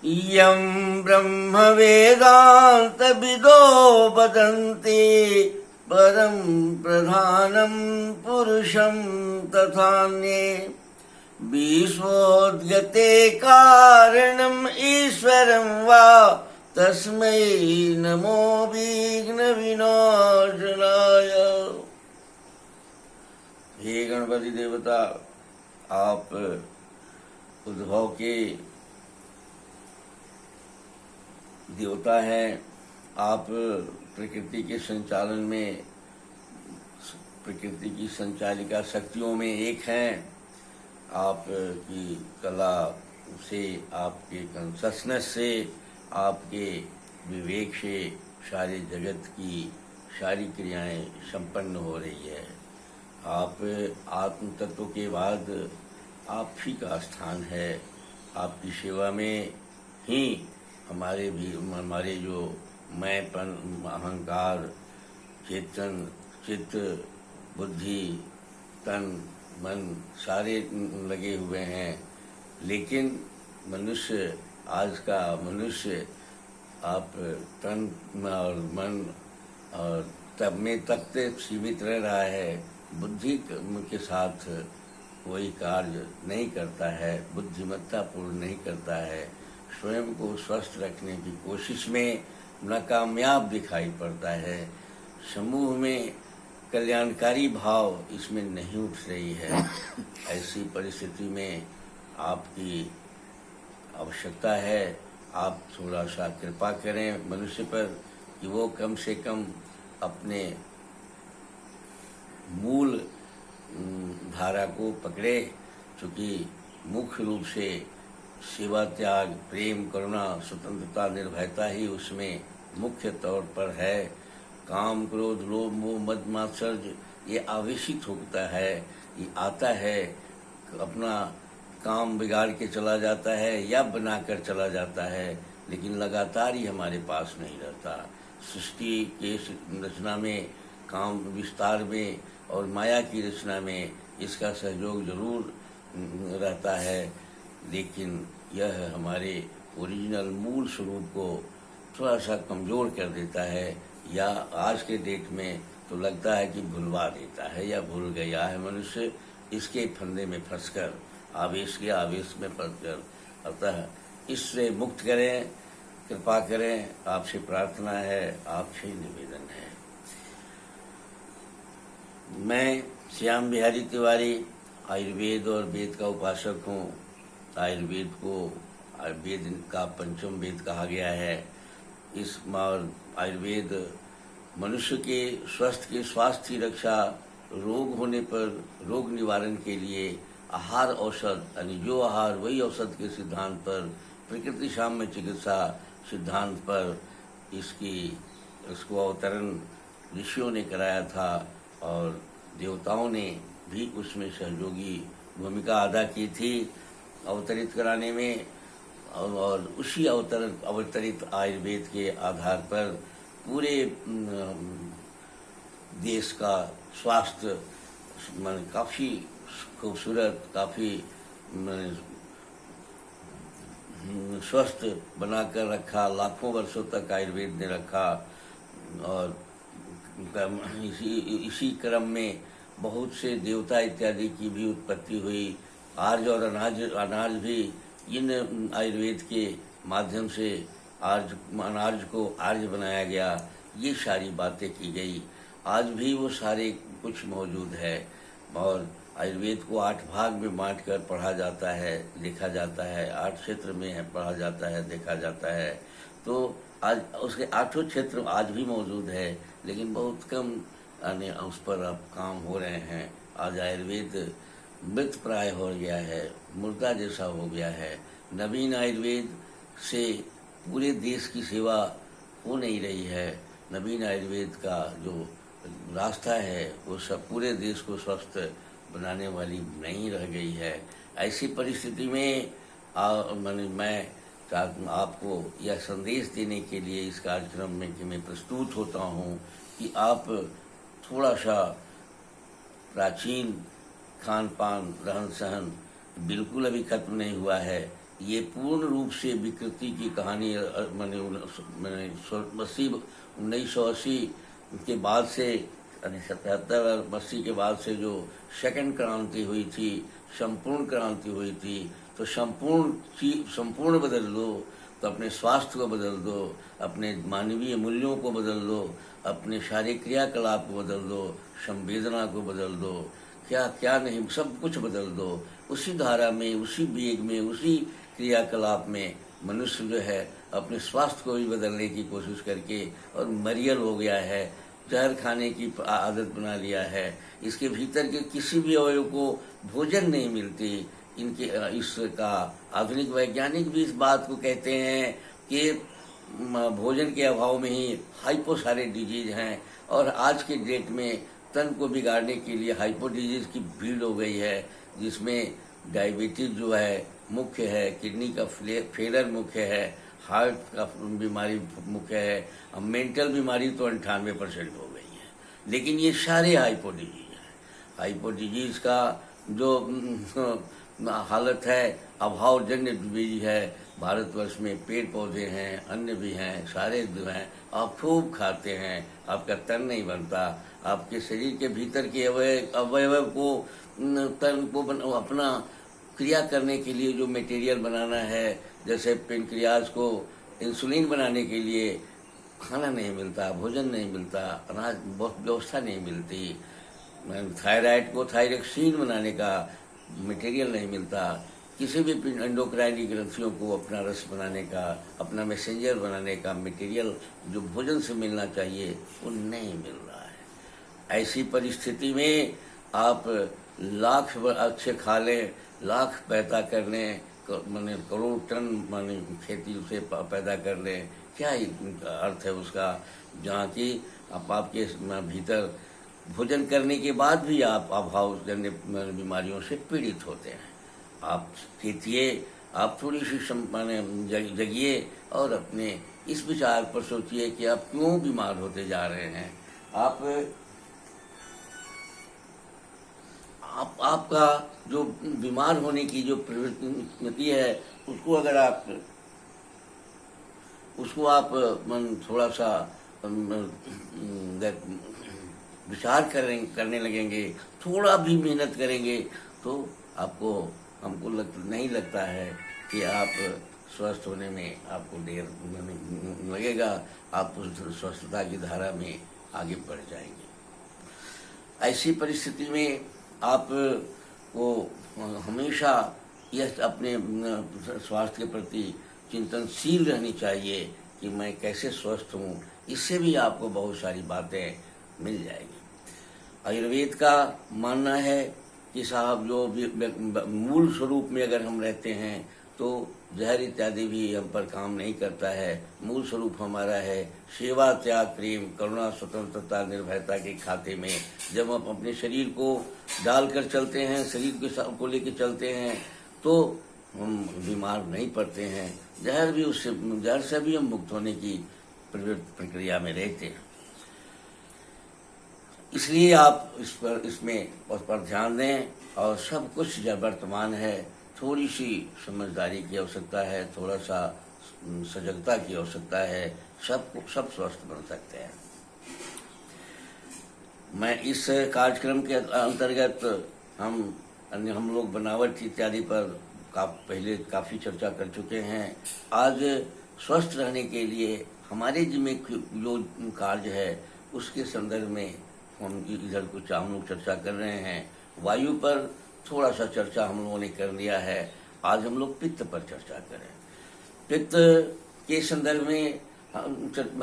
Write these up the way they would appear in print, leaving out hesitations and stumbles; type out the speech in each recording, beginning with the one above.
इयं ब्रह्म वेदांत विदो वदन्ति परं प्रधानं पुरुषं तथान्ये विश्वोद्गते कारणम् ईश्वरं वा तस्मै नमो विघ्न विनाशनाय। हे गणपति देवता, आप उद्भव के देवता हैं। आप प्रकृति के संचालन में, प्रकृति की संचालिका शक्तियों में एक हैं। आपकी कला से, आपके कॉन्शसनेस से, आपके विवेक से सारे जगत की सारी क्रियाएं संपन्न हो रही है। आप आत्म तत्व के बाद आप ही का स्थान है। आपकी सेवा में ही हमारे जो मैंपन, अहंकार, चेतन, चित्त, बुद्धि, तन, मन सारे लगे हुए हैं। लेकिन मनुष्य, आज का मनुष्य, आप तन और मन और तब में तक सीमित रह रहा है। बुद्धि के साथ कोई कार्य नहीं करता है, बुद्धिमत्ता पूर्ण नहीं करता है। स्वयं को स्वस्थ रखने की कोशिश में नाकामयाब दिखाई पड़ता है। समूह में कल्याणकारी भाव इसमें नहीं उठ रही है। ऐसी परिस्थिति में आपकी आवश्यकता है। आप थोड़ा सा कृपा करें मनुष्य पर कि वो कम से कम अपने मूल धारा को पकड़े, क्योंकि मुख्य रूप से सेवा, त्याग, प्रेम, करुणा, स्वतंत्रता, निर्भयता ही उसमें मुख्य तौर पर है। काम, क्रोध, लोभ, मोह, मद, मात्सर्य ये आवेशित होता है, ये आता है, अपना काम बिगाड़ के चला जाता है या बनाकर चला जाता है, लेकिन लगातार ही हमारे पास नहीं रहता। सृष्टि के रचना में, काम विस्तार में और माया की रचना में इसका सहयोग जरूर रहता है, लेकिन यह हमारे ओरिजिनल मूल स्वरूप को थोड़ा सा कमज़ोर कर देता है, या आज के डेट में तो लगता है कि भुलवा देता है या भूल गया है मनुष्य, इसके फंदे में फंसकर, आवेश के आवेश में फंसकर। अतः इससे मुक्त करें, कृपा करें, आपसे प्रार्थना है, आपसे निवेदन है। मैं श्याम बिहारी तिवारी आयुर्वेद और वेद का उपासक हूँ। आयुर्वेद को वेद का पंचम वेद कहा गया है। इस आयुर्वेद मनुष्य के स्वास्थ्य की रक्षा, रोग होने पर रोग निवारण के लिए आहार औषध, यानी जो आहार वही औषध के सिद्धांत पर, प्रकृति साम्य चिकित्सा सिद्धांत पर इसको अवतरण ऋषियों ने कराया था और देवताओं ने भी उसमें सहयोगी भूमिका अदा की थी अवतरित कराने में। और उसी अवतरित आयुर्वेद के आधार पर पूरे देश का स्वास्थ्य काफ़ी खूबसूरत, काफ़ी स्वस्थ बनाकर रखा। लाखों वर्षों तक आयुर्वेद ने रखा। और इसी क्रम में बहुत से देवता इत्यादि की भी उत्पत्ति हुई। आर्य और अनार्य भी इन आयुर्वेद के माध्यम से अनार्य को आर्य बनाया गया। ये सारी बातें की गई। आज भी वो सारे कुछ मौजूद है और आयुर्वेद को 8 भाग में बांटकर पढ़ा जाता है, लिखा जाता है। 8 क्षेत्र में पढ़ा जाता है, देखा जाता है। तो आज उसके 8 क्षेत्र आज भी मौजूद है, लेकिन बहुत कम उस पर अब काम हो रहे हैं। आज आयुर्वेद मृत प्राय हो गया है, मुर्दा जैसा हो गया है। नवीन आयुर्वेद से पूरे देश की सेवा हो नहीं रही है। नवीन आयुर्वेद का जो रास्ता है वो सब पूरे देश को स्वस्थ बनाने वाली नहीं रह गई है। ऐसी परिस्थिति में मैं आपको यह संदेश देने के लिए इस कार्यक्रम में कि मैं प्रस्तुत होता हूँ कि आप थोड़ा सा प्राचीन खान पान, रहन सहन बिल्कुल अभी खत्म नहीं हुआ है। ये पूर्ण रूप से विकृति की कहानी मैंने 1980 के बाद से, 77 और 80 के बाद से जो सेकंड क्रांति हुई थी, संपूर्ण क्रांति हुई थी, तो संपूर्ण बदल दो, तो अपने स्वास्थ्य को बदल दो, अपने मानवीय मूल्यों को बदल दो, अपने शारीरिक क्रियाकलाप को बदल दो, संवेदना को बदल दो, क्या क्या नहीं, सब कुछ बदल दो। उसी धारा में, उसी वेग में, उसी क्रियाकलाप में मनुष्य जो है अपने स्वास्थ्य को भी बदलने की कोशिश करके और मरियल हो गया है, जहर खाने की आदत बना लिया है। इसके भीतर के किसी भी अवयव को भोजन नहीं मिलती। इनके इसका आधुनिक वैज्ञानिक भी इस बात को कहते हैं कि भोजन के अभाव में ही हाइपोथायराइड डिजीज हैं, और आज के डेट में तन को बिगाड़ने के लिए हाइपो डिजीज की भीड़ हो गई है, जिसमें डायबिटीज जो है मुख्य है, किडनी का फेलर मुख्य है, हार्ट का बीमारी मुख्य है, अब मेंटल बीमारी तो 98% हो गई है। लेकिन ये सारे हाइपो डिजीज हैं। हाइपो डिजीज का जो हालत है, अभावजन्य बीज है। भारतवर्ष में पेड़ पौधे हैं, अन्य भी हैं, सारे जो हैं, आप खूब खाते हैं, आपका तन नहीं बनता। आपके शरीर के भीतर के अवयव को, तन को अपना क्रिया करने के लिए जो मटेरियल बनाना है, जैसे पेनक्रियाज को इंसुलिन बनाने के लिए खाना नहीं मिलता, भोजन नहीं मिलता, अनाज व्यवस्था नहीं मिलती। थायराइड को थायरॉक्सिन बनाने का मटेरियल नहीं मिलता। किसी भी एंडोक्राइनी ग्रंथियों को अपना रस बनाने का, अपना मैसेंजर बनाने का मटेरियल जो भोजन से मिलना चाहिए वो नहीं मिल रहा है। ऐसी परिस्थिति में आप लाख अच्छे खा लें, लाख पैदा कर लें, माने करोड़ टन माने खेती से पैदा कर लें, क्या अर्थ है उसका, जहाँ की आपके भीतर भोजन करने के बाद भी आप अभावजन्य बीमारियों से पीड़ित होते हैं। आप सोचिए, आप थोड़ी सी माने जगिए और अपने इस विचार पर सोचिए कि आप क्यों बीमार होते जा रहे हैं। आपका जो बीमार होने की जो प्रवृत्ति है, उसको आप थोड़ा सा विचार करने लगेंगे, थोड़ा भी मेहनत करेंगे, तो हमको नहीं लगता है कि आप स्वस्थ होने में आपको देर लगेगा। आप उस स्वस्थता की धारा में आगे बढ़ जाएंगे। ऐसी परिस्थिति में आप को हमेशा यह अपने स्वास्थ्य के प्रति चिंतनशील रहनी चाहिए कि मैं कैसे स्वस्थ हूँ। इससे भी आपको बहुत सारी बातें मिल जाएगी। आयुर्वेद का मानना है कि साहब जो मूल स्वरूप में अगर हम रहते हैं तो जहर इत्यादि भी हम पर काम नहीं करता है। मूल स्वरूप हमारा है सेवा, त्याग, प्रेम, करुणा, स्वतंत्रता, निर्भयता के खाते में। जब हम अपने शरीर को डालकर चलते हैं, शरीर को लेकर चलते हैं, तो हम बीमार नहीं पड़ते हैं। जहर से भी हम मुक्त होने की प्रक्रिया में रहते हैं। इसलिए आप उस पर ध्यान दें, और सब कुछ जब वर्तमान है, थोड़ी सी समझदारी की आवश्यकता है, थोड़ा सा सजगता की आवश्यकता है, सब स्वस्थ बन सकते हैं। मैं इस कार्यक्रम के अंतर्गत हम लोग बनावट इत्यादि पर पहले काफ़ी चर्चा कर चुके हैं। आज स्वस्थ रहने के लिए हमारे जिम्मे जो कार्य है उसके संदर्भ में हम इधर कुछ हम लोग चर्चा कर रहे हैं। वायु पर थोड़ा सा चर्चा हम लोगों ने कर लिया है। आज हम लोग पित्त पर चर्चा करें। पित्त के संदर्भ में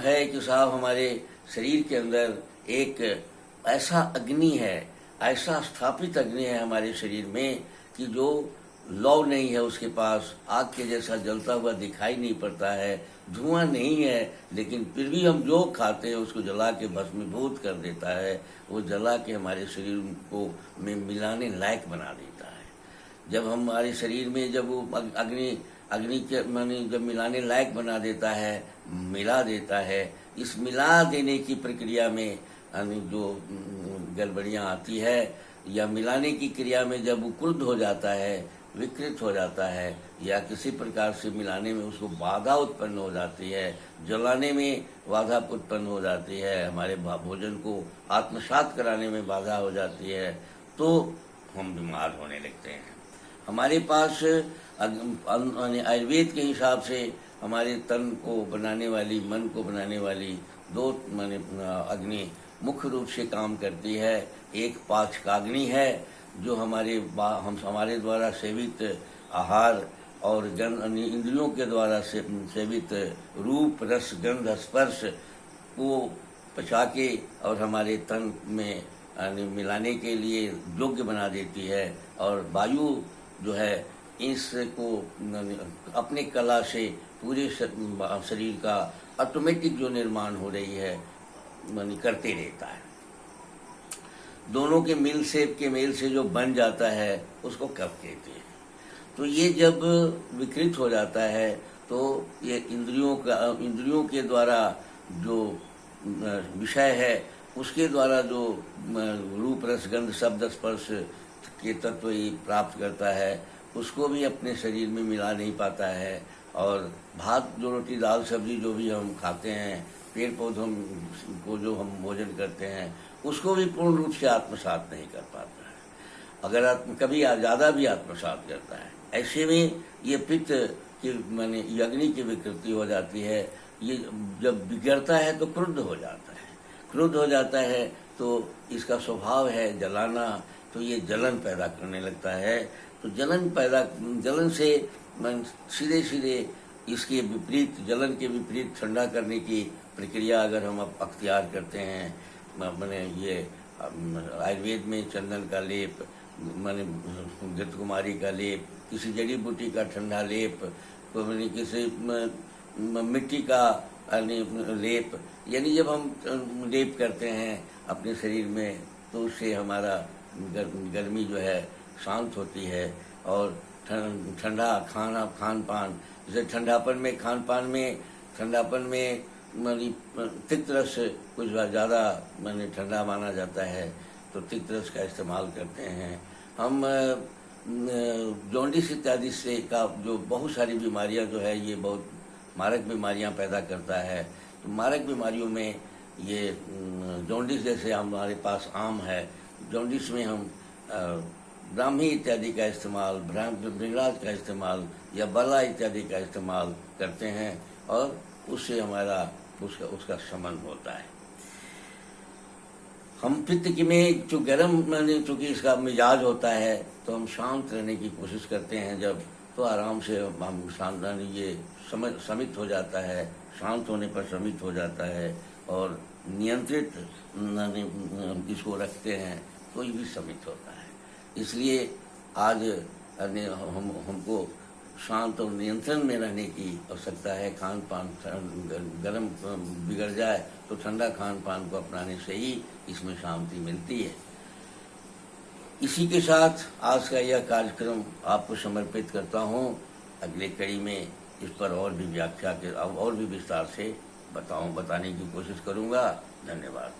है कि साहब हमारे शरीर के अंदर एक ऐसा अग्नि है, ऐसा स्थापित अग्नि है हमारे शरीर में कि जो लौ नहीं है उसके पास, आग के जैसा जलता हुआ दिखाई नहीं पड़ता है, धुआं नहीं है, लेकिन फिर भी हम जो खाते हैं उसको जला के भस्मीभूत कर देता है। वो जला के हमारे शरीर को में मिलाने लायक बना देता है। जब हमारे शरीर में जब वो अग्नि के माने जब मिलाने लायक बना देता है, मिला देता है, इस मिला देने की प्रक्रिया में जो गड़बड़ियाँ आती है या मिलाने की क्रिया में जब वो क्रुद्ध हो जाता है विकृत हो जाता है या किसी प्रकार से मिलाने में उसको बाधा उत्पन्न हो जाती है, जलाने में बाधा उत्पन्न हो जाती है, हमारे भोजन को आत्मसात कराने में बाधा हो जाती है, तो हम बीमार होने लगते हैं। हमारे पास आयुर्वेद के हिसाब से हमारे तन को बनाने वाली, मन को बनाने वाली दो माने अग्नि मुख्य रूप से काम करती है। एक पाचकाग्नि है जो हमारे द्वारा सेवित आहार और इंद्रियों के द्वारा सेवित रूप, रस, गंध, स्पर्श को पचा के और हमारे तन में मिलाने के लिए योग्य बना देती है। और वायु जो है इसको अपने कला से पूरे शरीर का ऑटोमेटिक जो निर्माण हो रही है करते रहता है। दोनों के मेल से जो बन जाता है उसको कफ कहते हैं। तो ये जब विकृत हो जाता है तो ये इंद्रियों के द्वारा जो विषय है उसके द्वारा जो रूप, रस, गंध, शब्द, स्पर्श के तत्व ही प्राप्त करता है उसको भी अपने शरीर में मिला नहीं पाता है। और भात, जो रोटी, दाल, सब्जी जो भी हम खाते हैं, पेड़ पौधों को जो हम भोजन करते हैं उसको भी पूर्ण रूप से आत्मसात नहीं कर पाता है। अगर कभी ज़्यादा भी आत्मसात करता है, ऐसे में ये पित्त की अग्नि की विकृति हो जाती है। ये जब बिगड़ता है तो क्रुद्ध हो जाता है तो इसका स्वभाव है जलाना, तो ये जलन पैदा करने लगता है। तो जलन से सीधे इसके विपरीत, जलन के विपरीत ठंडा करने की प्रक्रिया अगर हम अख्तियार करते हैं, ये आयुर्वेद में चंदन का लेप, घृतकुमारी का लेप, किसी जड़ी बूटी का ठंडा लेप, किसी मिट्टी का लेप, यानी जब हम लेप करते हैं अपने शरीर में तो उससे हमारा गर्मी जो है शांत होती है। और ठंडा खान पान, जैसे ठंडापन में तिक्त रस कुछ ज़्यादा ठंडा माना जाता है तो तिक्त रस का इस्तेमाल करते हैं हम। जॉन्डिस इत्यादि से का जो बहुत सारी बीमारियां जो है ये बहुत मारक बीमारियां पैदा करता है। तो मारक बीमारियों में ये जॉन्डिस जैसे हमारे पास आम है, जॉन्डिस में हम ब्राह्मी इत्यादि का इस्तेमाल, भृंगराज का इस्तेमाल या बला इत्यादि का इस्तेमाल करते हैं और उससे हमारा उसका शमन होता है। हम पित्त में जो गर्म चूँकि इसका मिजाज होता है तो हम शांत रहने की कोशिश करते हैं जब, तो आराम से हम शांत ये शमित हो जाता है, शांत होने पर शमित हो जाता है और नियंत्रित इसको रखते हैं तो ये भी शमित होता है। इसलिए आज हमको शांत और नियंत्रण में रहने की आवश्यकता है। खान पान गर्म बिगड़ जाए तो ठंडा खान पान को अपनाने से ही इसमें शांति मिलती है। इसी के साथ आज का यह कार्यक्रम आपको समर्पित करता हूँ। अगले कड़ी में इस पर और भी व्याख्या के और भी विस्तार से बताने की कोशिश करूँगा। धन्यवाद।